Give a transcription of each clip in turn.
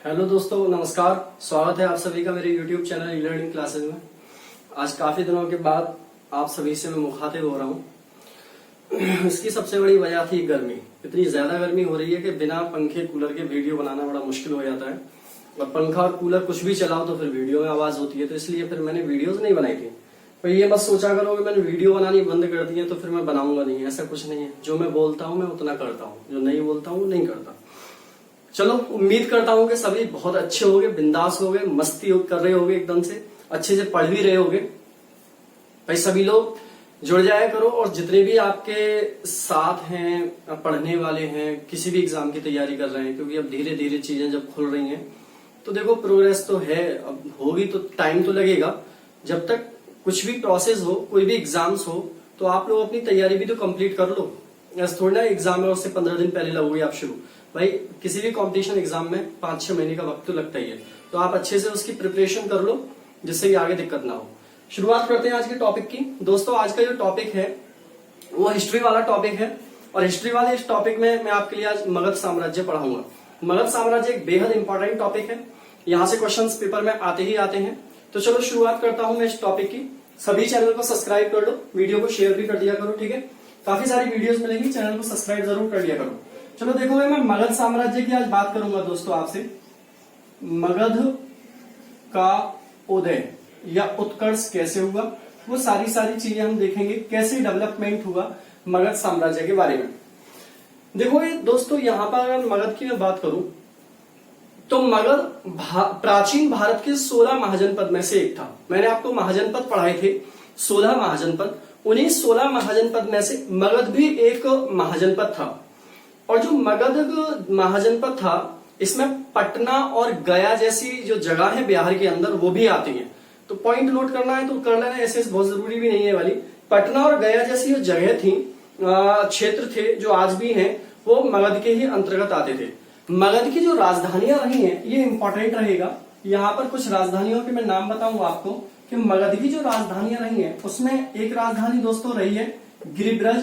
Hello दोस्तों, नमस्कार। स्वागत है आप सभी का मेरे YouTube channel e learning classes में। आज काफी दिनों के बाद आप सभी से मैं मुखातिब हो रहा हूँ। इसकी सबसे बड़ी वजह थी गर्मी। इतनी ज्यादा गर्मी हो रही है कि बिना पंखे कूलर के वीडियो बनाना बड़ा मुश्किल हो जाता है, और पंखा और कूलर कुछ भी चलाओ तो फिर वीडियो में आवाज होती है। तो इसलिए फिर मैंने वीडियोज नहीं बनाई थी। पर ये मत सोचा करो कि मैंने वीडियो बनानी बंद कर दी है तो फिर मैं बनाऊंगा नहीं, ऐसा कुछ नहीं है। जो मैं बोलता हूँ मैं उतना करता हूँ, जो नहीं बोलता हूँ नहीं करता। चलो, उम्मीद करता हूँ कि सभी बहुत अच्छे होंगे, बिंदास होंगे, मस्ती कर रहे होंगे, एकदम से अच्छे से पढ़ भी रहे होंगे। भाई सभी लोग जुड़ जाया करो, और जितने भी आपके साथ हैं, पढ़ने वाले हैं, किसी भी एग्जाम की तैयारी कर रहे हैं, क्योंकि अब धीरे धीरे चीजें जब खुल रही हैं तो देखो प्रोग्रेस तो है, अब होगी तो टाइम तो लगेगा। जब तक कुछ भी प्रोसेस हो, कोई भी एग्जाम्स हो, तो आप लोग अपनी तैयारी भी तो कंप्लीट कर लो। ऐसा थोड़ी ना एग्जाम है उससे 15 दिन पहले लगोगे आप शुरू। भाई किसी भी कंपटीशन एग्जाम में 5-6 महीने का वक्त तो लगता ही है, तो आप अच्छे से उसकी प्रिपरेशन कर लो जिससे कि आगे दिक्कत ना हो। शुरुआत करते हैं आज के टॉपिक की। दोस्तों, आज का जो टॉपिक है वो हिस्ट्री वाला टॉपिक है, और हिस्ट्री वाले इस टॉपिक में मैं आपके लिए आज मगध साम्राज्य पढ़ाऊंगा। मगध साम्राज्य एक बेहद इंपॉर्टेंट टॉपिक है, यहाँ से क्वेश्चंस पेपर में आते ही आते हैं। तो चलो शुरुआत करता हूं मैं इस टॉपिक की। सभी चैनल को सब्सक्राइब कर लो, वीडियो को शेयर भी कर दिया करो, ठीक है। काफी सारी वीडियोस मिलेंगी, चैनल को सब्सक्राइब जरूर कर लिया करो। चलो देखो, मैं मगध साम्राज्य की आज बात करूंगा दोस्तों आपसे। मगध का उदय या उत्कर्ष कैसे हुआ, वो सारी चीजें हम देखेंगे, कैसे डेवलपमेंट हुआ मगध साम्राज्य के बारे में। देखो ये दोस्तों, यहां पर अगर मगध की मैं बात करूं तो मगध प्राचीन भारत के 16 महाजनपद में से एक था। मैंने आपको महाजनपद पढ़ाए थे, 16 महाजनपद। उन्हीं 16 महाजनपद में से मगध भी एक महाजनपद था। और जो मगध महाजनपद था, इसमें पटना और गया जैसी जो जगह है बिहार के अंदर, वो भी आती है। तो पॉइंट नोट करना है तो कर लेना, ऐसे बहुत जरूरी भी नहीं है वाली। पटना और गया जैसी जो जगह थी, क्षेत्र थे, जो आज भी हैं, वो मगध के ही अंतर्गत आते थे। मगध की जो राजधानियां रही हैं, ये इंपॉर्टेंट रहेगा। यहाँ पर कुछ राजधानियों के मैं नाम बताऊंगा आपको कि मगध की जो राजधानियां रही हैं, उसमें एक राजधानी दोस्तों रही है गिरिब्रज।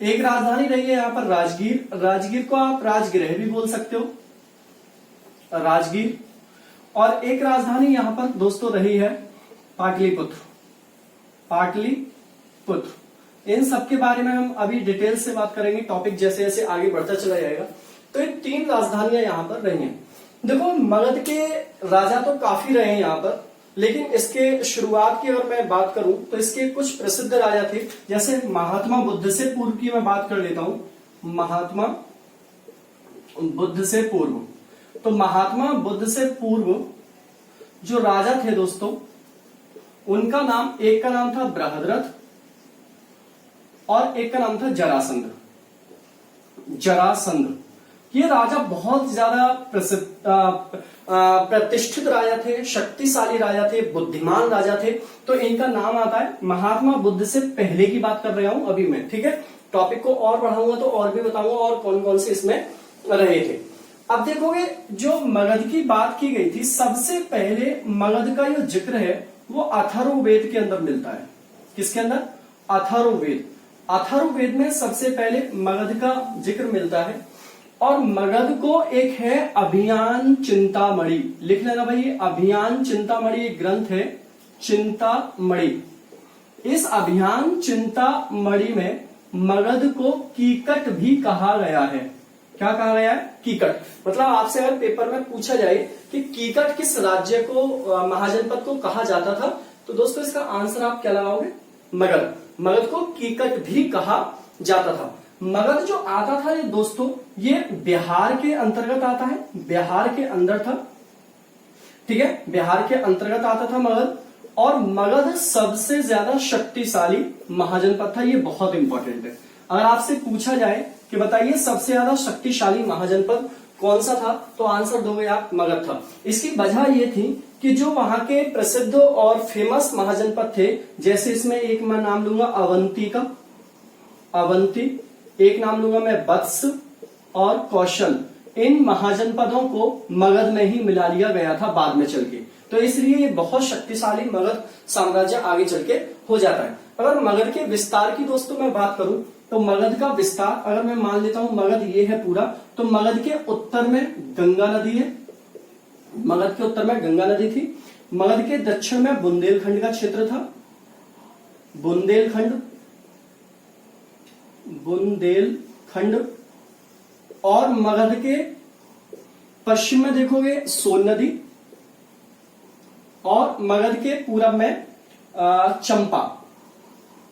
एक राजधानी रही है यहाँ पर राजगीर। राजगीर को आप राजगृह भी बोल सकते हो, राजगीर। और एक राजधानी यहाँ पर दोस्तों रही है पाटलिपुत्र। इन सब के बारे में हम अभी डिटेल से बात करेंगे, टॉपिक जैसे जैसे आगे बढ़ता चला जाएगा। तो ये 3 राजधानियां यहाँ पर रही हैं। देखो, मगध के राजा तो काफी रहे हैं यहाँ पर, लेकिन इसके शुरुआत की अगर मैं बात करूं तो इसके कुछ प्रसिद्ध राजा थे। जैसे महात्मा बुद्ध से पूर्व की मैं बात कर लेता हूं। महात्मा बुद्ध से पूर्व, तो महात्मा बुद्ध से पूर्व जो राजा थे दोस्तों, उनका नाम, एक का नाम था बृहद्रथ और एक का नाम था जरासंध। ये राजा बहुत ज्यादा प्रतिष्ठित राजा थे, शक्तिशाली राजा थे, बुद्धिमान राजा थे। तो इनका नाम आता है, महात्मा बुद्ध से पहले की बात कर रहा हूं अभी मैं, ठीक है। टॉपिक को और बढ़ाऊंगा तो और भी बताऊंगा और कौन कौन से इसमें रहे थे। अब देखोगे, जो मगध की बात की गई थी, सबसे पहले मगध का जो जिक्र है वो अथर्ववेद के अंदर मिलता है। किसके अंदर? अथर्ववेद। अथर्ववेद में सबसे पहले मगध का जिक्र मिलता है। और मगध को एक है अभियान चिंतामणि, लिख लेना भाई, अभियान चिंतामणि एक ग्रंथ है, चिंतामणि। इस अभियान चिंतामणि में मगध को कीकट भी कहा गया है। क्या कहा गया है? कीकट। मतलब आपसे अगर पेपर में पूछा जाए कि कीकट किस राज्य को, महाजनपद को कहा जाता था, तो दोस्तों इसका आंसर आप क्या लगाओगे? मगध। मगध को कीकट भी कहा जाता था। मगध जो आता था ये दोस्तों, ये बिहार के अंतर्गत आता है, बिहार के अंदर था, ठीक है, बिहार के अंतर्गत आता था मगध। और मगध सबसे ज्यादा शक्तिशाली महाजनपद था। ये बहुत इंपॉर्टेंट है। अगर आपसे पूछा जाए कि बताइए सबसे ज्यादा शक्तिशाली महाजनपद कौन सा था, तो आंसर दोगे आप मगध था। इसकी वजह ये थी कि जो वहां के प्रसिद्ध और फेमस महाजनपद थे, जैसे इसमें एक मैं नाम लूंगा अवंती का, अवंती, एक नाम लूंगा मैं वत्स और कौशल। इन महाजनपदों को मगध में ही मिला लिया गया था बाद में चल के। तो इसलिए ये बहुत शक्तिशाली मगध साम्राज्य आगे चल के हो जाता है। अगर मगध के विस्तार की दोस्तों मैं बात करूं तो मगध का विस्तार अगर मैं मान लेता हूं मगध ये है पूरा, तो मगध के उत्तर में गंगा नदी है, मगध के उत्तर में गंगा नदी थी। मगध के दक्षिण में बुंदेलखंड का क्षेत्र था, बुंदेलखंड, बुंदेलखंड। और मगध के पश्चिम में देखोगे सोन नदी, और मगध के पूरब में चंपा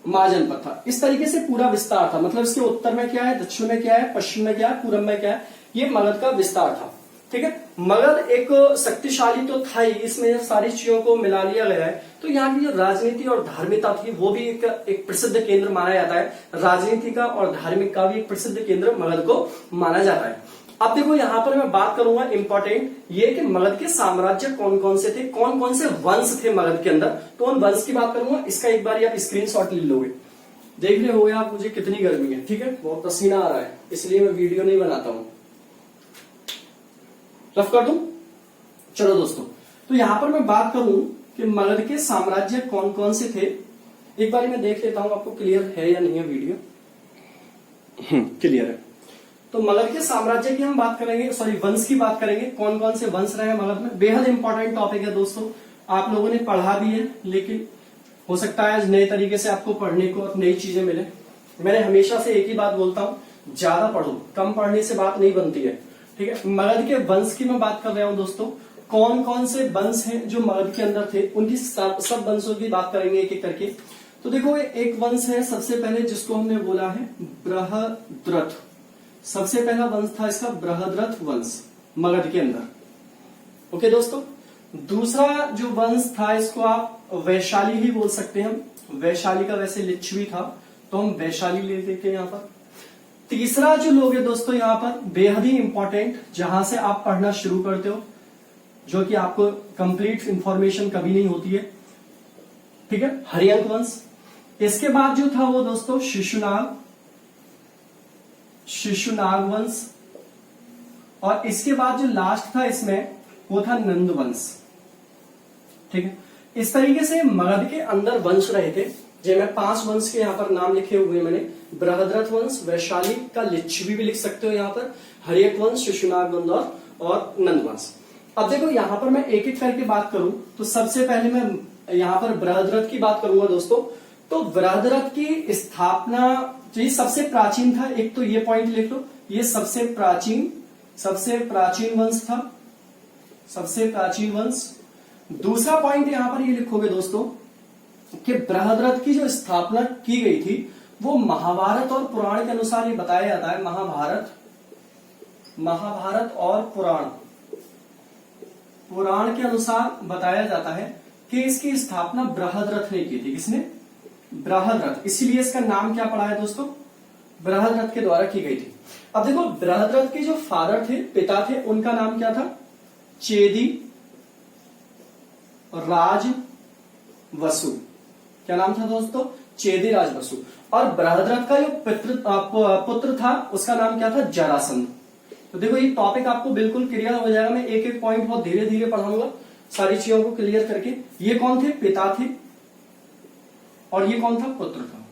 महाजनपद था। इस तरीके से पूरा विस्तार था, मतलब इसके उत्तर में क्या है, दक्षिण में क्या है, पश्चिम में क्या है, पूरब में क्या है, ये मगध का विस्तार था। ठीक है, मगध एक शक्तिशाली तो था ही, इसमें सारी चीजों को मिला लिया गया है। तो यहाँ की जो राजनीति और धार्मिकता थी वो भी एक प्रसिद्ध केंद्र माना जाता है, राजनीति का और धार्मिक का भी एक प्रसिद्ध केंद्र मगध को माना जाता है। अब देखो यहाँ पर मैं बात करूंगा इंपॉर्टेंट ये कि मगध के साम्राज्य कौन कौन से थे, कौन कौन से वंश थे मगध के अंदर, तो उन वंश की बात करूंगा। इसका एक बार आप स्क्रीनशॉट ले लोगे, देख रहे हो आप मुझे कितनी गर्मी है, ठीक है, बहुत पसीना आ रहा है, इसलिए मैं वीडियो नहीं बनाता हूं, रफ कर दूं। चलो दोस्तों, तो यहां पर मैं बात करूं कि मगध के साम्राज्य कौन कौन से थे, एक बार मैं देख लेता हूं आपको क्लियर है या नहीं है वीडियो। क्लियर है। तो मगध के साम्राज्य की हम बात करेंगे, सॉरी वंश की बात करेंगे, कौन कौन से वंश रहे मगध में। बेहद इंपॉर्टेंट टॉपिक है दोस्तों, आप लोगों ने पढ़ा भी है, लेकिन हो सकता है आज नए तरीके से आपको पढ़ने को और नई चीजें मिले। मैंने हमेशा से एक ही बात बोलता हूं, ज्यादा पढ़ो, कम पढ़ने से बात नहीं बनती है। ठीक है, मगध के वंश की मैं बात कर रहा हूं दोस्तों, कौन कौन से वंश हैं जो मगध के अंदर थे, उनकी सब वंशों की बात करेंगे एक एक करके। तो देखो एक वंश है सबसे पहले जिसको हमने बोला है बृहद्रथ, सबसे पहला वंश था इसका बृहद्रथ वंश मगध के अंदर। ओके दोस्तों, दूसरा जो वंश था इसको आप वैशाली ही बोल सकते हैं हम, वैशाली का वैसे लिच्छवी था तो हम वैशाली ले लेते हैं यहाँ पर। तीसरा जो लोग है दोस्तों यहाँ पर बेहद ही इंपॉर्टेंट, जहां से आप पढ़ना शुरू करते हो, जो कि आपको कंप्लीट इंफॉर्मेशन कभी नहीं होती है, ठीक है, हर्यंक वंश। इसके बाद जो था वो दोस्तों शिशुनाग वंश, और इसके बाद जो लास्ट था इसमें वो था नंद वंश। ठीक है, इस तरीके से मगध के अंदर वंश रहे थे। जो मैं 5 वंश के यहाँ पर नाम लिखे हुए मैंने, बृहद्रथ वंश, वैशाली का लिच्छवी भी लिख सकते हो यहाँ पर, हर्यक वंश, शिशुनाग वंश और नंद वंश। अब देखो यहाँ पर मैं एक एक करके बात करूं तो सबसे पहले मैं यहाँ पर बृहद्रथ की बात करूंगा दोस्तों। तो बृहद्रथ की स्थापना जो ये सबसे प्राचीन था, एक तो ये पॉइंट लिख लो, ये सबसे प्राचीन वंश था, सबसे प्राचीन वंश। दूसरा पॉइंट यहां पर ये लिखोगे दोस्तों कि बृहद्रथ की जो स्थापना की गई थी वो महाभारत और पुराण के अनुसार ये बताया जाता है, महाभारत और पुराण के अनुसार बताया जाता है कि इसकी स्थापना बृहद्रथ ने की थी। किसने? बृहद्रथ, इसीलिए इसका नाम क्या पड़ा है दोस्तों, बृहद्रथ के द्वारा की गई थी। अब देखो बृहद्रथ के जो फादर थे, पिता थे, उनका नाम क्या था? चेदी राज वसु। क्या नाम था दोस्तों? चेदी राज वसु। और बृहद्रथ का जो पुत्र था उसका नाम क्या था? जरासंध। तो देखो ये टॉपिक आपको बिल्कुल क्लियर हो जाएगा, मैं एक एक पॉइंट बहुत धीरे धीरे पढ़ाऊंगा सारी चीजों को क्लियर करके। ये कौन थे? पिता थे, और ये कौन था? पुत्र था।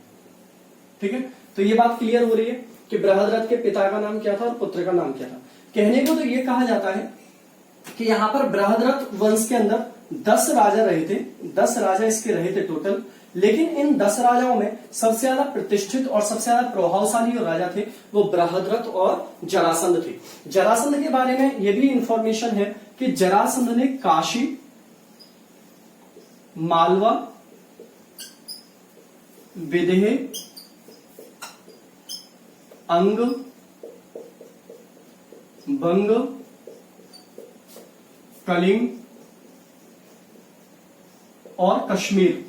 ठीक है, तो ये बात क्लियर हो रही है कि बृहद्रथ के पिता का नाम क्या था और पुत्र का नाम क्या था। कहने को तो ये कहा जाता है कि यहाँ पर बृहद्रथ वंश के अंदर 10 राजा रहे थे, 10 राजा इसके रहे थे टोटल। लेकिन इन 10 राजाओं में सबसे ज्यादा प्रतिष्ठित और सबसे ज्यादा प्रभावशाली जो राजा थे वो बृहद्रथ और जरासंध थे। जरासंध के बारे में ये भी इंफॉर्मेशन है कि जरासंध ने काशी, मालवा, विदेह, अंग, बंग, कलिंग और कश्मीर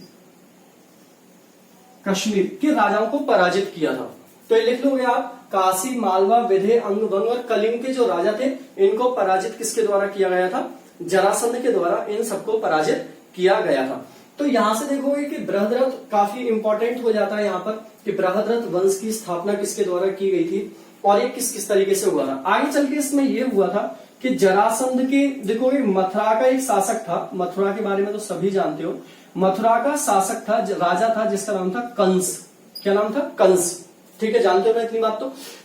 के राजाओं को पराजित किया था। तो ये लिख लोगे आप, काशी, मालवा, विदेह, अंग, बंग और कलिंग के जो राजा थे इनको पराजित किसके द्वारा किया गया था? जरासंध के द्वारा इन सबको पराजित किया गया था। तो यहां से देखोगे कि बृहद्रथ काफी इंपॉर्टेंट हो जाता है यहाँ पर कि बृहद्रथ वंश की स्थापना किसके द्वारा की गई थी और ये किस किस तरीके से हुआ था। आगे चल के इसमें यह हुआ था कि जरासंध के, देखोगे मथुरा का एक शासक था, मथुरा के बारे में तो सभी जानते हो, मथुरा का शासक था, राजा था जिसका नाम था कंस। क्या नाम था? कंस। ठीक है, जानते हो ना इतनी बात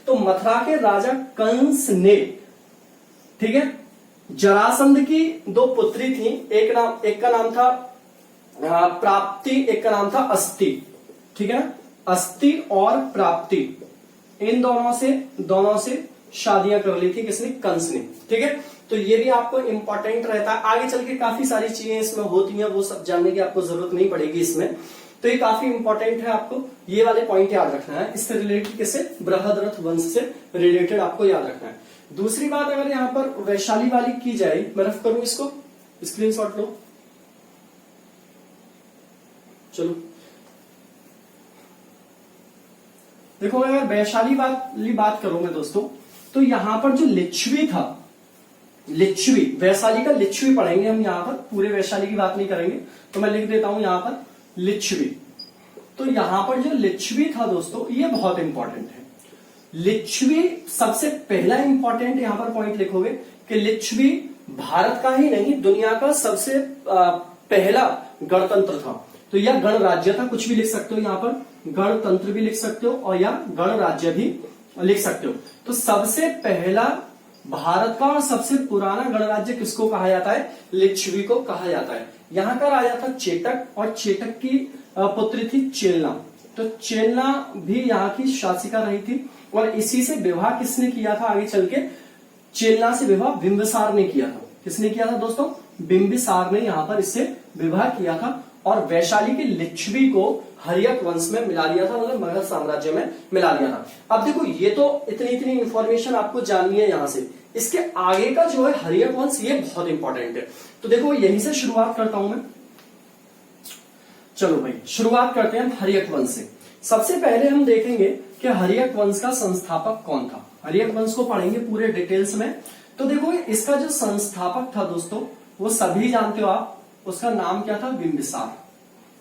तो मथुरा के राजा कंस ने, ठीक है, जरासंध की दो पुत्री थी, एक का नाम था प्राप्ति, एक का नाम था अस्ति, ठीक है ना, अस्ति और प्राप्ति, इन दोनों से शादियां कर ली थी किसने, कंस ने, ठीक है। तो ये भी आपको इंपॉर्टेंट रहता है, आगे चल के काफी सारी चीजें इसमें होती हैं, वो सब जानने की आपको जरूरत नहीं पड़ेगी इसमें, तो ये काफी इंपॉर्टेंट है, आपको ये वाले पॉइंट याद रखना है, इससे रिलेटेड किससे, बृहद्रथ वंश से रिलेटेड आपको याद रखना है। दूसरी बात, अगर यहाँ पर वैशाली वाली की जाए, मैं रफ करूं इसको, स्क्रीनशॉट लो, चलो देखो, अगर वैशाली वाली बात करूं मैं दोस्तों, तो यहां पर जो लिच्छवी था, लिच्छवी, वैशाली का लिच्छवी पढ़ेंगे हम यहाँ पर, पूरे वैशाली की बात नहीं करेंगे, तो मैं लिख देता हूं यहां पर लिच्छवी। तो यहां पर जो लिच्छवी था दोस्तों, ये बहुत इंपॉर्टेंट है। लिच्छवी सबसे पहला इंपॉर्टेंट यहां पर पॉइंट लिखोगे कि लिच्छवी भारत का ही नहीं, दुनिया का सबसे पहला गणतंत्र था। तो यह गणराज्य था, कुछ भी लिख सकते हो, यहां पर गणतंत्र भी लिख सकते हो और या गणराज्य भी लिख सकते हो। तो सबसे पहला भारत का और सबसे पुराना गणराज्य किसको कहा जाता है, लिच्छवी को कहा जाता है। यहाँ का राजा था चेटक, और चेटक की पुत्री थी चेलना। तो चेलना भी यहाँ की शासिका रही थी, और इसी से विवाह किसने किया था, आगे चल के चेलना से विवाह बिंबिसार ने किया था। किसने किया था दोस्तों, बिंबिसार ने यहाँ पर इससे विवाह किया था, और वैशाली के लिच्छवी को हर्यक वंश में मिला लिया था, मतलब मगध साम्राज्य में मिला लिया था। अब देखो, ये तो इतनी इंफॉर्मेशन आपको जाननी है यहां से, इसके आगे का जो है हर्यक वंश, ये बहुत इंपॉर्टेंट है। तो देखो, यहीं से शुरुआत करता हूं मैं, चलो भाई शुरुआत करते हैं हर्यक वंश से। सबसे पहले हम देखेंगे कि हर्यक वंश का संस्थापक कौन था। हर्यक वंश को पढ़ेंगे पूरे डिटेल्स में। तो देखो, इसका जो संस्थापक था दोस्तों, वो सभी जानते हो आप, उसका नाम क्या था, बिंबिसार।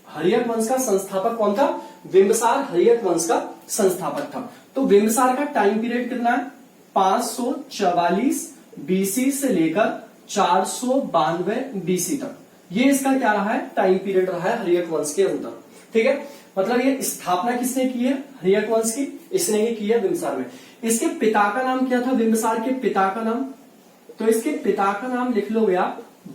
हर्यक वंश का संस्थापक कौन था, बिंबिसार हर्यक वंश का संस्थापक था। तो बिंबिसार का टाइम पीरियड कितना है, 544 बीसी से लेकर 492 बीसी तक, ये इसका क्या रहा है, टाइम पीरियड रहा है हर्यक वंश के अंदर, ठीक है। मतलब ये स्थापना किसने की है हर्यक वंश की, इसने ही की है बिंबिसार में। इसके पिता का नाम क्या था, बिंबिसार के पिता का नाम, तो इसके पिता का नाम लिख लो गया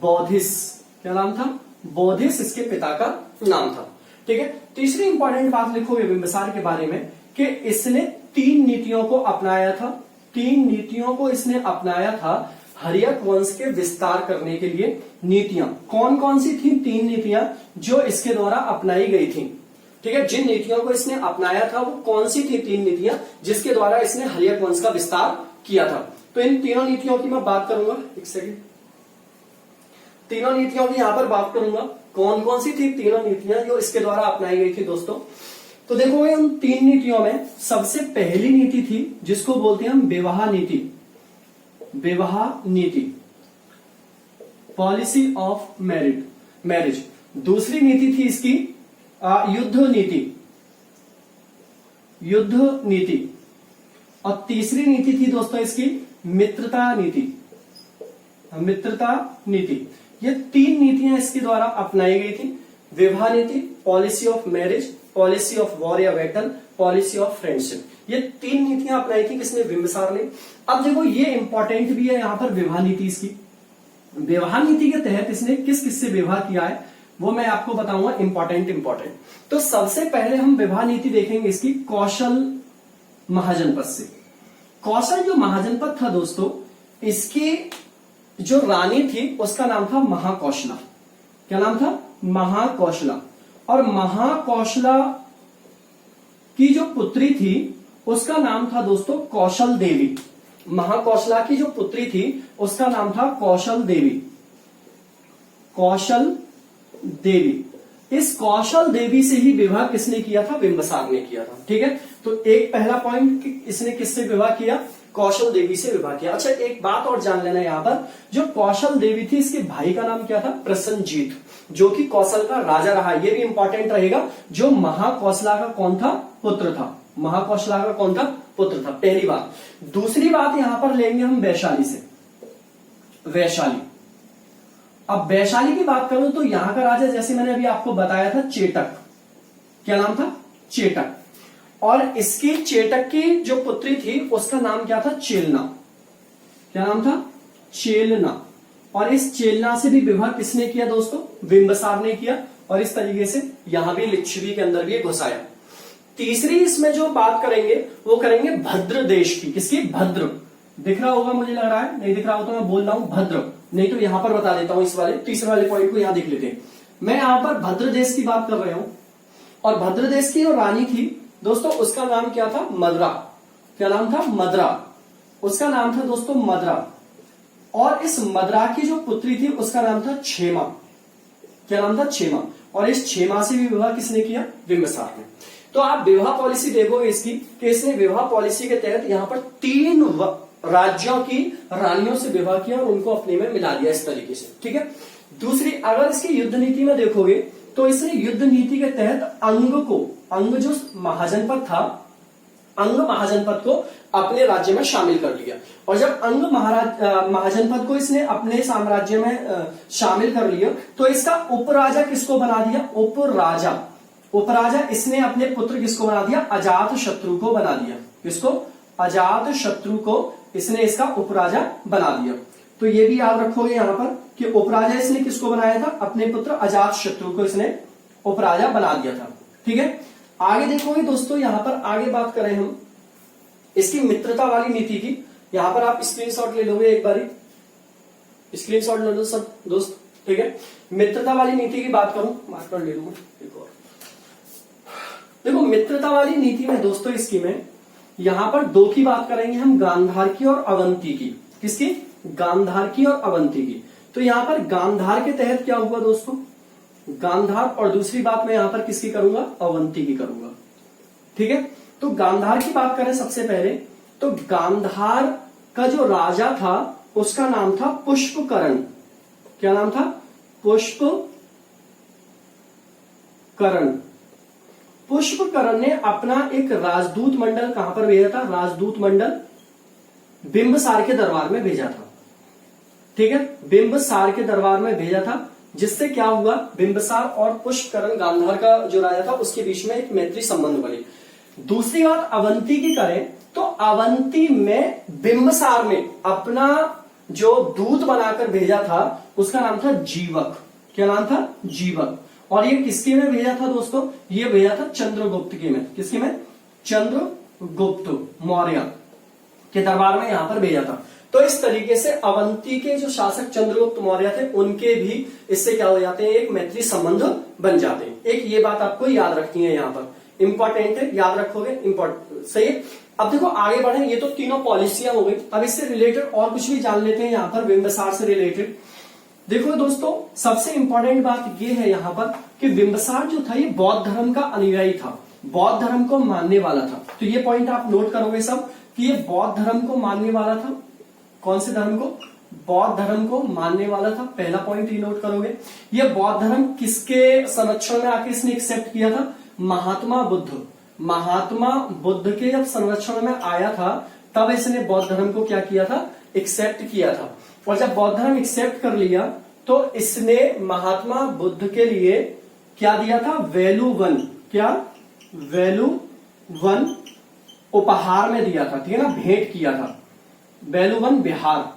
बौधिस। क्या नाम था, बौधिस इसके पिता का नाम था, ठीक है। तीसरी इंपॉर्टेंट बात लिखोगे बिंबिसार के बारे में कि इसने 3 नीतियों को अपनाया था। 3 नीतियों को इसने अपनाया था हर्यक वंश के विस्तार करने के लिए। नीतियां कौन कौन सी थी, 3 नीतियां जो इसके द्वारा अपनाई गई थी, ठीक है। जिन नीतियों को इसने अपनाया था वो कौन सी थी 3 नीतियां जिसके द्वारा इसने हर्यक वंश का विस्तार किया था। तो इन तीनों नीतियों की मैं बात करूंगा, एक सेकेंड, तीनों नीतियों की यहां पर बात करूंगा, कौन कौन सी थी तीनों नीतियां जो इसके द्वारा अपनाई गई थी दोस्तों। तो देखो, उन 3 नीतियों में सबसे पहली नीति थी जिसको बोलते हैं हम विवाह नीति, विवाह नीति, पॉलिसी ऑफ मैरिज। दूसरी नीति थी इसकी युद्ध नीति, युद्ध नीति, और तीसरी नीति थी दोस्तों इसकी मित्रता नीति, मित्रता नीति। ये 3 नीतियां इसके द्वारा अपनाई गई थी, विवाह नीति, policy of marriage, policy of war या बैटल, पॉलिसी ऑफ फ्रेंडशिप। ये 3 नीतियां अपनाई थी किसने, बिंबिसार ने। अब देखो, ये इंपॉर्टेंट भी है यहां पर विवाह नीति इसकी। विवाह नीति के तहत इसने किस किससे विवाह किया है वो मैं आपको बताऊंगा, इंपॉर्टेंट। तो सबसे पहले हम विवाह नीति देखेंगे इसकी कौशल महाजनपद से। कौशल जो महाजनपद था दोस्तों, इसकी जो रानी थी उसका नाम था महाकौशला। क्या नाम था, महाकौशला। और महाकौशला की जो पुत्री थी उसका नाम था दोस्तों कौशल देवी। महाकौशला की जो पुत्री थी उसका नाम था कौशल देवी, कौशल देवी। इस कौशल देवी से ही विवाह किसने किया था, बिंबिसार ने किया था, ठीक है। तो एक पहला पॉइंट, इसने किससे विवाह किया, कौशल देवी से विवाह किया। अच्छा, एक बात और जान लेना यहां पर, जो कौशल देवी थी इसके भाई का नाम क्या था, प्रसन्नजीत, जो कि कौशल का राजा रहा। ये भी इंपॉर्टेंट रहेगा, जो महाकौशला का कौन था, पुत्र था। महाकौशला का कौन था, पुत्र था, पहली बात। दूसरी बात यहां पर लेंगे हम वैशाली से, वैशाली। अब वैशाली की बात करूं तो यहां का राजा, जैसे मैंने अभी आपको बताया था, चेटक। क्या नाम था, चेटक। और इसकी चेटक की जो पुत्री थी उसका नाम क्या था? चेलना। क्या नाम था? चेलना। और इस चेलना से भी विवाह किसने किया दोस्तों? बिंबिसार ने किया। और इस तरीके से यहां भी लिच्छवी के अंदर भी घुसाया। तीसरी इसमें जो बात करेंगे वो करेंगे भद्र देश की। किसकी? भद्र। दिख रहा होगा मुझे लग रहा है, नहीं दिख रहा हो तो मैं बोल रहा हूं भद्र, नहीं तो यहां पर बता देता हूं। इस वाले तीसरे वाले पॉइंट को यहां देख लेते हैं। मैं यहां पर भद्र देश की बात कर रहा हूं। और भद्र देश की जो रानी थी दोस्तों उसका नाम क्या था? मदरा। क्या नाम था? मदरा। उसका नाम था दोस्तों मदरा। और इस मदरा की जो पुत्री थी उसका नाम था क्षेमा। क्या नाम था? क्षेमा। और इस क्षेमा से भी विवाह किसने किया? बिंबिसार ने। तो आप विवाह पॉलिसी देखोगे इसकी कि इसने विवाह पॉलिसी के तहत यहां पर 3 राज्यों की रानियों से विवाह किया और उनको अपने में मिला दिया इस तरीके से। ठीक है। दूसरी, अगर इसकी युद्ध नीति में देखोगे तो इसने युद्ध नीति के तहत अंग जो महाजनपद था, अंग महाजनपद को अपने राज्य में शामिल कर लिया। और जब अंग महाजनपद को इसने अपने साम्राज्य में शामिल कर लिया तो इसका उपराजा किसको बना दिया? उपराजा इसने अपने पुत्र किसको बना दिया? अजात शत्रु को बना दिया। किसको? अजात शत्रु को इसने इसका उपराजा बना दिया। तो ये भी याद रखोगे यहां पर कि उपराजा इसने किसको बनाया था? अपने पुत्र अजात शत्रु को इसने उपराजा बना दिया था। ठीक है। आगे देखोगे दोस्तों, यहां पर आगे बात करें हम इसकी मित्रता वाली नीति की। यहां पर आप स्क्रीनशॉट ले लोगे, एक बारी स्क्रीनशॉट ले लो सब दोस्त। ठीक है। मित्रता वाली नीति की बात करूं, मार्कर ले लूंगा एक और। देखो मित्रता वाली नीति में दोस्तों इसकी में यहां पर 2 की बात करेंगे हम, गांधार की और अवंती की। किसकी? गांधार की और अवंती की। तो यहां पर गांधार के तहत क्या हुआ दोस्तों? गांधार। और दूसरी बात मैं यहां पर किसकी करूंगा? अवंती की करूंगा। ठीक है। तो गांधार की बात करें सबसे पहले, तो गांधार का जो राजा था उसका नाम था पुष्पकरण। क्या नाम था? पुष्पकरण। पुष्पकरण ने अपना एक राजदूत मंडल कहां पर भेजा था? राजदूत मंडल बिंबिसार के दरबार में भेजा था। ठीक है। बिंबिसार के दरबार में भेजा था, जिससे क्या हुआ? बिंबिसार और पुष्पकरण, गांधार का जो राजा था, उसके बीच में एक मैत्री संबंध बने। दूसरी बात अवंती की करें तो अवंती में बिंबिसार ने अपना जो दूत बनाकर भेजा था उसका नाम था जीवक। क्या नाम था? जीवक। और ये किसके में भेजा था दोस्तों? ये भेजा था चंद्रगुप्त के में। किसके में? चंद्रगुप्त मौर्य के दरबार में यहां पर भेजा था। तो इस तरीके से अवंती के जो शासक चंद्रगुप्त मौर्य थे उनके भी इससे क्या हो जाते हैं? एक मैत्री संबंध बन जाते हैं। एक ये बात आपको याद रखनी है, यहां पर इंपॉर्टेंट है, याद रखोगे, इंपॉर्टेंट। सही है। अब देखो आगे बढ़े, ये तो तीनों पॉलिसियां हो गई। अब इससे रिलेटेड और कुछ भी जान लेते हैं यहां पर बिंबिसार से रिलेटेड। देखो दोस्तों, सबसे इंपॉर्टेंट बात ये है यहां पर कि बिंबिसार जो था ये बौद्ध धर्म का अनुयायी था, बौद्ध धर्म को मानने वाला था। तो ये पॉइंट आप नोट करोगे सब कि ये बौद्ध धर्म को मानने वाला था। कौन से धर्म को? बौद्ध धर्म को मानने वाला था। पहला पॉइंट ही नोट करोगे। ये बौद्ध धर्म किसके संरक्षण में आके इसने एक्सेप्ट किया था? महात्मा बुद्ध। महात्मा बुद्ध के जब संरक्षण में आया था तब इसने बौद्ध धर्म को क्या किया था? एक्सेप्ट किया था। और जब बौद्ध धर्म एक्सेप्ट कर लिया तो इसने महात्मा बुद्ध के लिए क्या दिया था? वैल्यू 1। क्या? वैल्यू 1 उपहार में दिया था। ठीक है ना, भेंट किया था। वैल्यू 1 बिहार,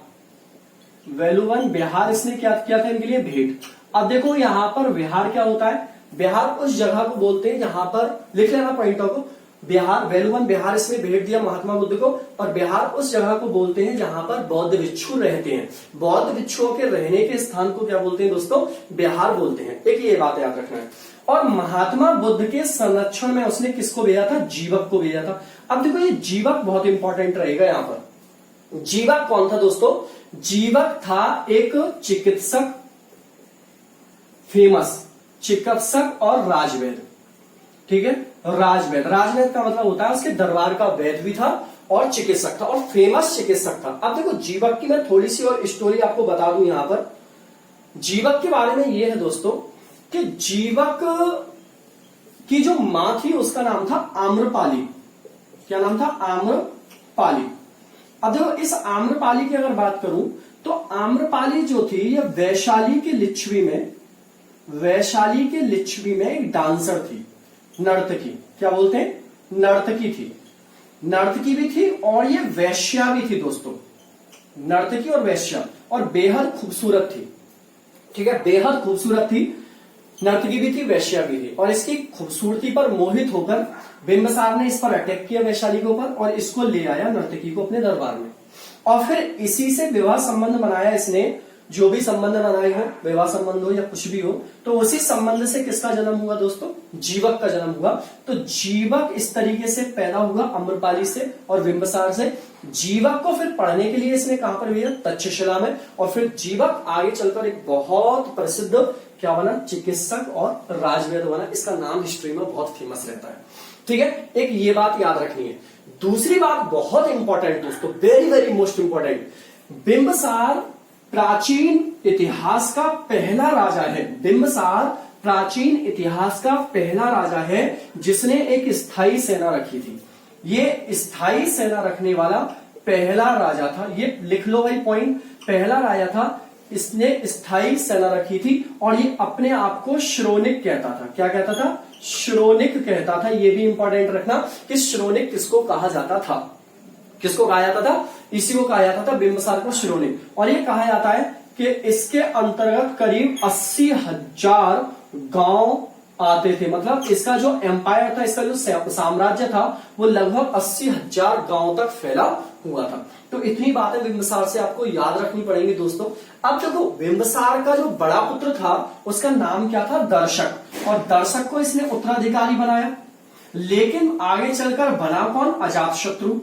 वैल्यू 1 बिहार इसने क्या किया था इनके लिए? भेंट। अब देखो यहां पर बिहार क्या होता है? बिहार उस जगह को बोलते हैं जहां पर, लिख लेना पॉइंटों को, बिहार, वैल्यू 1 बिहार इसने भेंट दिया महात्मा बुद्ध को। और बिहार उस जगह को बोलते हैं जहां पर बौद्ध भिक्षु रहते हैं। बौद्ध भिक्षुओं के रहने के स्थान को क्या बोलते हैं दोस्तों? बिहार बोलते हैं। एक ये बात याद रखना है। और महात्मा बुद्ध के संरक्षण में उसने किसको भेजा था? जीवक को भेजा था। अब देखो ये जीवक बहुत इंपॉर्टेंट रहेगा यहां पर। जीवक कौन था दोस्तों? जीवक था एक चिकित्सक, फेमस चिकित्सक और राजवैद्य। ठीक है, राजवैद्य। राजवैद्य का मतलब होता है उसके दरबार का वैद्य भी था और चिकित्सक था और फेमस चिकित्सक था। अब देखो जीवक की मैं थोड़ी सी और स्टोरी आपको बता दूं यहां पर। जीवक के बारे में यह है दोस्तों कि जीवक की जो मां थी उसका नाम था आम्रपाली। क्या नाम था? आम्रपाली। अब देखो इस आम्रपाली की अगर बात करूं तो आम्रपाली जो थी यह वैशाली के लिच्छवी में एक डांसर थी, नर्तकी। क्या बोलते हैं? नर्तकी थी, नर्तकी भी थी और ये वैश्या भी थी दोस्तों, नर्तकी और वैश्या, और बेहद खूबसूरत थी। ठीक है, बेहद खूबसूरत थी, नर्तकी भी थी, वैश्या भी थी, और इसकी खूबसूरती पर मोहित होकर बिंबिसार ने इस पर अटैक किया, वैशाली के ऊपर, और इसको ले आया नर्तकी को अपने दरबार में, और फिर इसी से विवाह संबंध बनाया इसने। जो भी संबंध बनाए हो, विवाह संबंध हो या कुछ भी हो, तो उसी संबंध से किसका जन्म हुआ दोस्तों? जीवक का जन्म हुआ। तो जीवक इस तरीके से पैदा हुआ अम्रपाली से और बिंबिसार से। जीवक को फिर पढ़ने के लिए इसने कहां पर भेजा? तक्षशिला में। और फिर जीवक आगे चलकर एक बहुत प्रसिद्ध क्या बना? चिकित्सक और राजवैद्य बना। इसका नाम हिस्ट्री में बहुत फेमस रहता है। ठीक है, एक ये बात याद रखनी है। दूसरी बात बहुत इंपॉर्टेंट दोस्तों, very very most important, Bimbisara प्राचीन इतिहास का पहला राजा है। बिंबिसार प्राचीन इतिहास का पहला राजा है जिसने एक स्थायी सेना रखी थी। ये स्थायी सेना रखने वाला पहला राजा था। ये लिख लो भाई पॉइंट, पहला राजा था, इसने स्थायी सेना रखी थी, और ये अपने आप को श्रोणिक कहता था। क्या कहता था? श्रोणिक कहता था। ये भी इंपॉर्टेंट रखना कि श्रोणिक किसको कहा जाता था? किसको कहा जाता था? इसी को कहा जाता था, बिंबिसार को श्रोणिक। और ये कहा जाता है कि इसके अंतर्गत करीब 80,000 गांव आते थे। मतलब इसका जो एम्पायर था, इसका जो साम्राज्य था, वो लगभग 80,000 गांव तक फैला हुआ था। तो इतनी बातें बिंबिसार से आपको याद रखनी पड़ेंगी दोस्तों। अब देखो, बिंबिसार का जो बड़ा पुत्र था उसका नाम क्या था? दर्शक। और दर्शक को इसने उत्तराधिकारी बनाया, लेकिन आगे चलकर बना कौन? अजातशत्रु।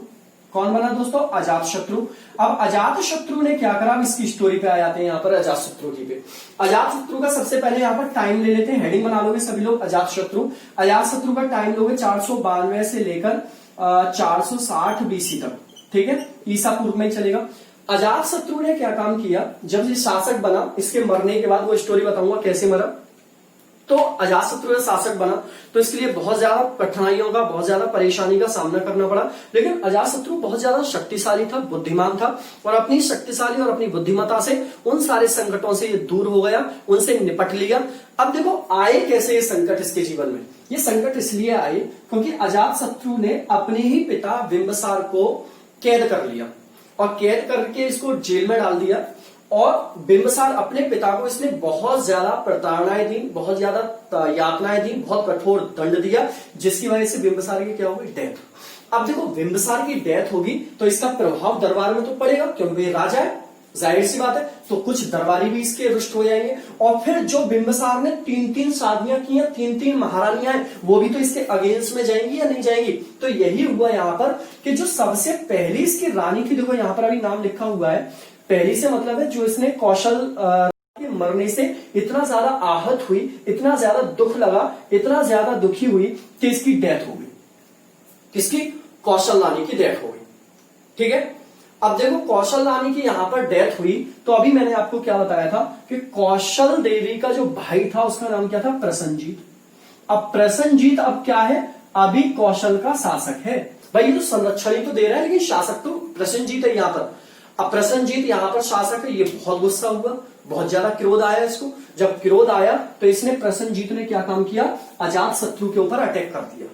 कौन बना दोस्तों? अजातशत्रु। अब अजातशत्रु ने क्या करा? इसकी स्टोरी पे आ जाते हैं यहाँ पर, अजातशत्रु की पे। अजातशत्रु का सबसे पहले यहाँ पर टाइम ले लेते हैं, हेडिंग बना लोगे सभी लोग, अजातशत्रु। अजातशत्रु का टाइम लोगे 492 से लेकर 460 बीसी तक। ठीक है, ईसा पूर्व में चलेगा। अजातशत्रु ने क्या काम किया? जब ये शासक बना, इसके मरने के बाद वो स्टोरी बताऊंगा कैसे मरा। तो अजातशत्रु शासक बना तो इसके लिए बहुत ज्यादा कठिनाइयों का, बहुत ज्यादा परेशानी का सामना करना पड़ा। लेकिन अजातशत्रु बहुत ज्यादा शक्तिशाली था, बुद्धिमान था, और अपनी शक्तिशाली और अपनी बुद्धिमत्ता से उन सारे संकटों से ये दूर हो गया, उनसे निपट लिया। अब देखो, आए कैसे ये संकट इसके जीवन में? ये संकट इसलिए आए क्योंकि अजातशत्रु ने अपने ही पिता बिंबिसार को कैद कर लिया, और कैद करके इसको जेल में डाल दिया। और बिंबिसार अपने पिता को इसने बहुत ज्यादा प्रताड़नाएं दी, बहुत ज्यादा यातनाएं दी, बहुत कठोर दंड दिया, जिसकी वजह से बिंबिसार की क्या होगी? डेथ। अब देखो, बिंबिसार की डेथ होगी तो इसका प्रभाव दरबार में तो पड़ेगा, क्योंकि ये राजा है, जाहिर सी बात है। तो कुछ दरबारी भी इसके रुष्ट हो जाएंगे। और फिर जो बिंबिसार ने 3-3 शादियां की हैं, 3-3 महारानियां हैं, वो भी तो इसके अगेंस्ट में जाएंगी या नहीं जाएंगी? तो यही हुआ यहाँ पर कि जो सबसे पहली इसकी रानी थी, देखो यहाँ पर अभी नाम लिखा हुआ है, पहली से मतलब है जो इसने कौशल के मरने से इतना ज्यादा आहत हुई, इतना ज्यादा दुख लगा, इतना ज्यादा दुखी हुई कि इसकी डेथ हो गई। किसकी? कौशल रानी की डेथ हो गई। ठीक है, अब देखो, कौशल रानी की यहां पर डेथ हुई, तो अभी मैंने आपको क्या बताया था कि कौशल देवी का जो भाई था उसका नाम क्या था? प्रसन्नजीत। अब प्रसन्नजीत अब क्या है? अभी कौशल का शासक है। भाई ये तो संरक्षण ही तो दे रहा है, लेकिन शासक तो प्रसन्नजीत है यहाँ पर। अब प्रसन्नजीत यहाँ पर शासक है। ये बहुत गुस्सा हुआ, बहुत ज्यादा क्रोध आया इसको। जब क्रोध आया तो इसने, प्रसन्नजीत ने क्या काम किया? अजातशत्रु के ऊपर अटैक कर दिया।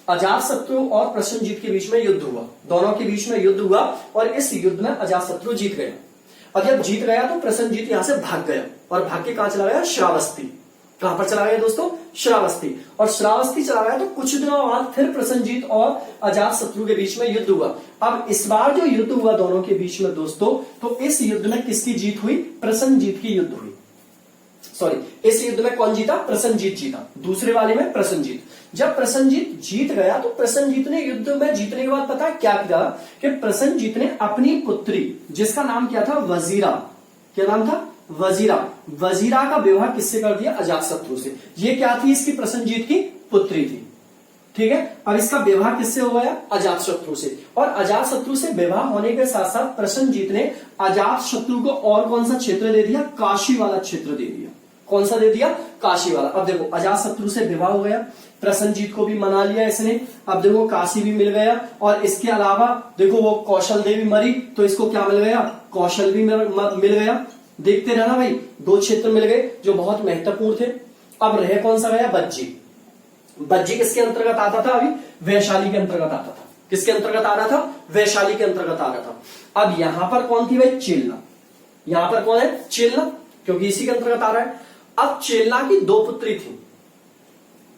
अजातशत्रु और प्रसन्नजीत के बीच में युद्ध हुआ, दोनों के बीच में युद्ध हुआ, और इस युद्ध में अजातशत्रु जीत गया। और जब जीत गया तो प्रसन्नजीत यहां से भाग गया, और भाग के कहां चला गया? श्रावस्ती। कहां पर चला गया दोस्तों? श्रावस्ती। और श्रावस्ती चला गया तो कुछ दिनों बाद फिर प्रसन्नजीत और अजातशत्रु के बीच में युद्ध हुआ। अब इस बार जो युद्ध हुआ दोनों के बीच में दोस्तों, तो इस युद्ध में किसकी जीत हुई? प्रसन्नजीत की युद्ध हुई। सॉरी, इस युद्ध में कौन जीता? प्रसन्नजीत जीता। दूसरे वाले में प्रसन्नजीत। जब प्रसन्नजीत जीत गया तो प्रसन्नजीत ने युद्ध में जीतने के बाद पता है क्या किया? कि प्रसन्नजीत ने अपनी पुत्री, जिसका नाम क्या था? वजीरा। क्या नाम था? वजीरा। वजीरा का विवाह किससे कर दिया? अजातशत्रु से। ये क्या थी? इसकी प्रसन्नजीत की पुत्री थी। ठीक है, अब इसका विवाह किससे हो गया? अजातशत्रु से। और अजातशत्रु से विवाह होने के साथ साथ प्रसन्नजीत ने अजातशत्रु को और कौन सा क्षेत्र दे दिया? काशी वाला क्षेत्र दे दिया। कौन सा दे दिया? काशी वाला। अब देखो, अजातशत्रु से विवाह हो गया, प्रसन्नजीत को भी मना लिया इसने। अब देखो, काशी भी मिल गया, और इसके अलावा देखो, वो कौशल देवी मरी तो इसको क्या मिल गया? कौशल भी मिल गया। देखते रहना भाई, 2 क्षेत्र मिल गए जो बहुत महत्वपूर्ण थे। अब रह कौन सा गया? बज्जी। बज्जी किसके अंतर्गत आता था? अभी वैशाली के अंतर्गत आता था। किसके अंतर्गत आ रहा था? वैशाली के अंतर्गत आ रहा था। अब यहां पर कौन थी भाई? चेलना। यहां पर कौन है? चेलना, क्योंकि इसी के अंतर्गत आ रहा है। अब चेलना की दो पुत्री थी,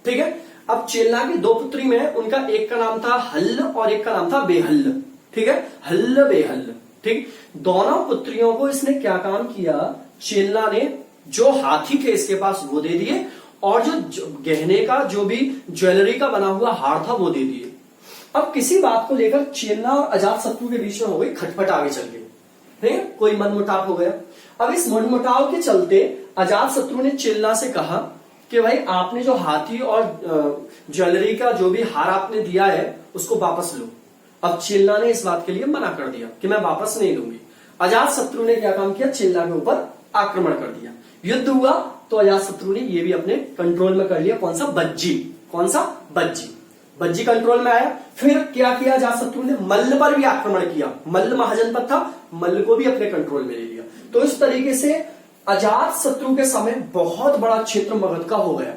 ठीक है। अब चेलना की दो पुत्री में उनका एक का नाम था हल्ल और एक का नाम था बेहल्ल, ठीक है। हल्ल बेहल्ल, ठीक। दोनों पुत्रियों को इसने क्या काम किया? चेलना ने जो हाथी थे इसके पास वो दे दिए, और जो गहने का, जो भी ज्वेलरी का बना हुआ हार था वो दे दिए। अब किसी बात को लेकर चेलना और अजातशत्रु के बीच में हो गई खटपट, आगे चल गई, ठीक है। कोई मनमुटाव हो गया। अब इस मनमुटाव के चलते अजातशत्रु ने चेलना से कहा कि भाई आपने जो हाथी और ज्वेलरी का जो भी हार आपने दिया है उसको वापस लो। अब चेलना ने इस बात के लिए मना कर दिया कि मैं वापस नहीं लूंगी। अजातशत्रु ने क्या काम किया? चेलना के ऊपर आक्रमण कर दिया। युद्ध हुआ तो अजातशत्रु ने ये भी अपने कंट्रोल में कर लिया। कौन सा? बज्जी। कौन सा? बज्जी। बज्जी कंट्रोल में आया। फिर क्या किया अजातशत्रु ने? मल्ल पर भी आक्रमण किया। मल्ल महाजनपद था, मल्ल को भी अपने कंट्रोल में ले लिया। तो इस तरीके से अजातशत्रु के समय बहुत बड़ा क्षेत्र मगध का हो गया।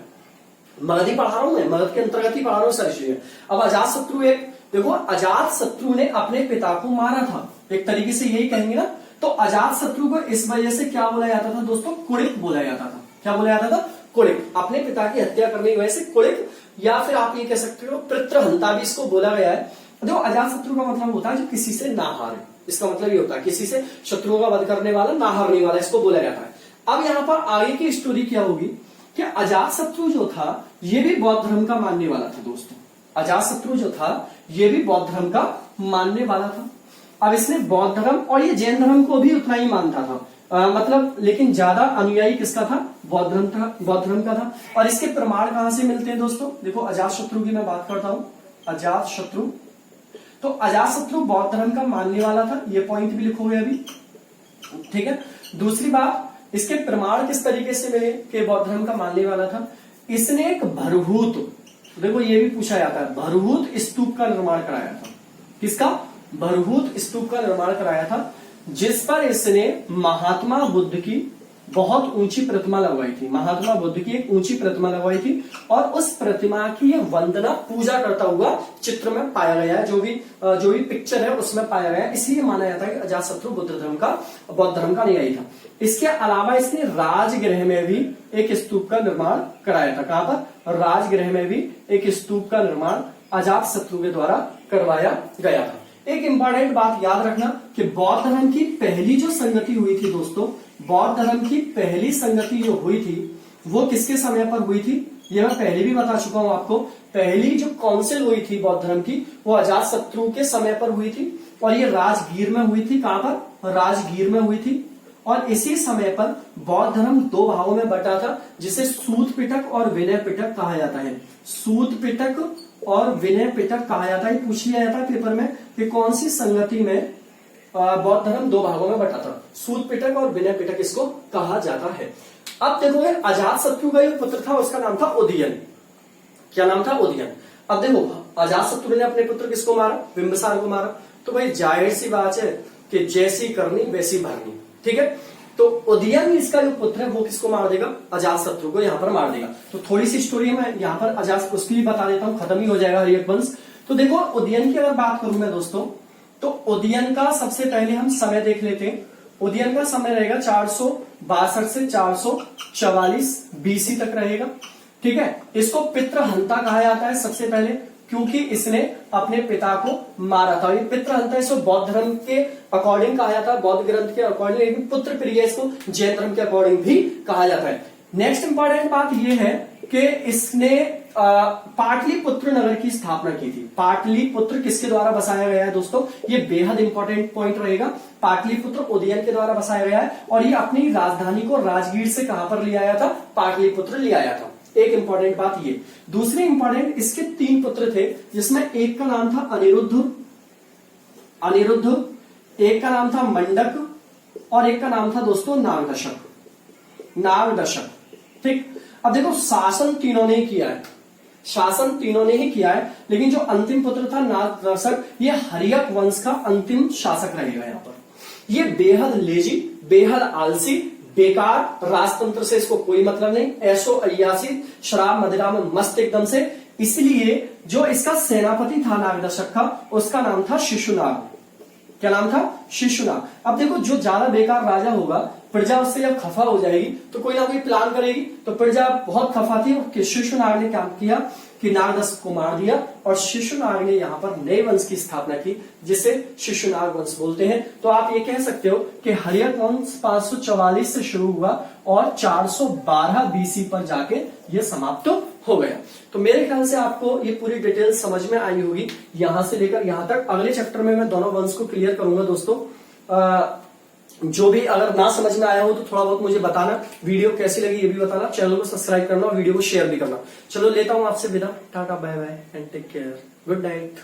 मगध ही पढ़ा रहा हूं मैं, मगध के अंतर्गत ही पढ़ा रहा हूं सर इसलिए। अब अजातशत्रु एक, देखो अजातशत्रु ने अपने पिता को मारा था, एक तरीके से यही कहेंगे ना। तो अजातशत्रु को इस वजह से क्या बोला जाता था दोस्तों? कुड़िक बोला जाता था। क्या बोला जाता था? कुड़िक। अपने पिता की हत्या करने की वजह से कुड़िक, या फिर आप ये कह सकते हो पितृहंता भी इसको बोला गया है। जो अजातशत्रु का मतलब होता है जो किसी से ना हारे, इसका मतलब ये होता है किसी से शत्रुओं का वध करने वाला, ना हारने वाला, इसको बोला जाता है। अब यहां पर आगे की स्टोरी क्या होगी कि अजातशत्रु जो था ये भी बौद्ध धर्म का मानने वाला था दोस्तों। अजातशत्रु जो था ये भी बौद्ध धर्म का मानने वाला था। अब इसने बौद्ध धर्म और ये जैन धर्म को भी उतना ही मानता था, मतलब लेकिन ज्यादा अनुयायी किसका था? बौद्ध धर्म था, बौद्ध धर्म का था। और इसके प्रमाण कहां से मिलते हैं दोस्तों? देखो अजातशत्रु की मैं बात करता हूं। अजातशत्रु, तो अजातशत्रु बौद्ध धर्म का मानने वाला था, ये पॉइंट भी लिखोगे अभी, ठीक है। दूसरी बात, इसके प्रमाण किस तरीके से मिले कि बौद्ध धर्म का मानने वाला था? इसने एक भरभूत, देखो ये भी पूछा जाता है, भरभूत स्तूप का निर्माण कराया था। किसका? भरभूत स्तूप का निर्माण कराया था, जिस पर इसने महात्मा बुद्ध की बहुत ऊंची प्रतिमा लगवाई थी। महात्मा बुद्ध की एक ऊंची प्रतिमा लगवाई थी, और उस प्रतिमा की ये वंदना पूजा करता हुआ चित्र में पाया गया है, जो भी पिक्चर है उसमें पाया गया है। इसलिए माना जाता है कि अजातशत्रु बौद्ध धर्म का अनुयायी था। इसके अलावा इसने राजगृह में भी एक स्तूप का निर्माण कराया था। कहां पर? राजगृह में भी एक स्तूप का निर्माण अजातशत्रु के द्वारा करवाया गया था। एक इंपॉर्टेंट बात याद रखना कि बौद्ध धर्म की पहली जो संगति हुई थी दोस्तों, बौद्ध धर्म की पहली संगति जो हुई थी वो किसके समय पर हुई थी? ये मैं पहले भी बता चुका हूं आपको। पहली जो काउंसिल हुई थी बौद्ध धर्म की वो अजातशत्रु के समय पर हुई थी, और ये राजगीर में हुई थी। कहां पर? राजगीर में हुई थी। और इसी समय पर बौद्ध धर्म दो भागों में बटा था, जिसे सूत पिटक और विनय पिटक कहा जाता है। सूत पिटक और विनय पिटक कहा जाता है। पूछ लिया जाता है पेपर में कि कौन सी संगति में बौद्ध धर्म दो भागों में बटा था। सूत पिटक और विनय पिटक इसको कहा जाता है। अब देखो अजातशत्रु का जो पुत्र था उसका नाम था उदयन। क्या नाम था? उदयन। अब देखो अजातशत्रु ने अपने पुत्र किसको मारा? बिंबिसार को मारा। तो भाई जाहिर सी बात है कि जैसी करनी वैसी भरनी, ठीक है। तो उदयन इसका जो पुत्र है वो किसको मार देगा? अजातशत्रु को यहाँ पर मार देगा। तो थोड़ी सी स्टोरी मैं यहाँ पर अजात उसकी भी बता देता हूँ, खत्म ही हो जाएगा हरियक वंश। तो देखो उदयन की अगर बात करूं मैं दोस्तों, तो उदयन का सबसे पहले हम समय देख लेते हैं। उदयन का समय रहेगा 462 से 444 बीसी तक रहेगा, ठीक है। इसको पितृहंता कहा जाता है सबसे पहले, क्योंकि इसने अपने पिता को मारा था। ये पितृहंता इसको बौद्ध धर्म के अकॉर्डिंग कहा जाता है, बौद्ध ग्रंथ के अकॉर्डिंग, लेकिन पुत्र प्रिय इसको जैन धर्म के अकॉर्डिंग भी कहा जाता है। नेक्स्ट इंपॉर्टेंट बात यह है कि इसने पाटलिपुत्र नगर की स्थापना की थी। पाटलिपुत्र किसके द्वारा बसाया गया है दोस्तों? ये बेहद इंपॉर्टेंट पॉइंट रहेगा। पाटलिपुत्र उदयन के द्वारा बसाया गया है, और ये अपनी राजधानी को राजगीर से कहां पर ले आया था? पाटलिपुत्र ले आया था। एक इंपॉर्टेंट बात ये। दूसरी इंपॉर्टेंट, इसके 3 पुत्र थे, जिसमें एक का नाम था अनिरुद्ध, एक का नाम था मंडक, और एक का नाम था दोस्तों नागदशक, ठीक। अब देखो शासन तीनों ने किया है, लेकिन जो अंतिम पुत्र था नागदशक, ये हरियक वंश का अंतिम शासक रहेगा। यहाँ पर ये बेहद लेजी, बेहद आलसी, बेकार, राजतंत्र से इसको कोई मतलब नहीं, ऐशो अय्यासी, शराब मदिरा में मस्त एकदम से, इसलिए जो इसका सेनापति था नागदशक का, उसका नाम था शिशुनाग। क्या नाम था? शिशुनाग। अब देखो, जो ज्यादा बेकार राजा होगा, प्रजा उससे जब खफा हो जाएगी तो कोई ना कोई प्लान करेगी। तो प्रजा बहुत खफा थी कि शिशुनाग ने काम किया कि नागदशक को मार दिया और शिशुनाग ने यहाँ पर नए वंश की स्थापना की, जिसे शिशुनाग वंश बोलते हैं। तो आप ये कह सकते हो कि हर्यक वंश 544 से शुरू हुआ और 412 बीसी पर जाके ये समाप्त हो गया। तो मेरे ख्याल से आपको ये पूरी डिटेल समझ में आई होगी यहां से लेकर यहां तक। अगले चैप्टर में मैं दोनों वंश को क्लियर करूंगा दोस्तों। जो भी अगर ना समझ में आया हो तो थोड़ा बहुत मुझे बताना। वीडियो कैसी लगी ये भी बताना। चैनल को सब्सक्राइब करना और वीडियो को शेयर भी करना। चलो लेता हूं आपसे विदा। Tata bye bye and take care. Good night.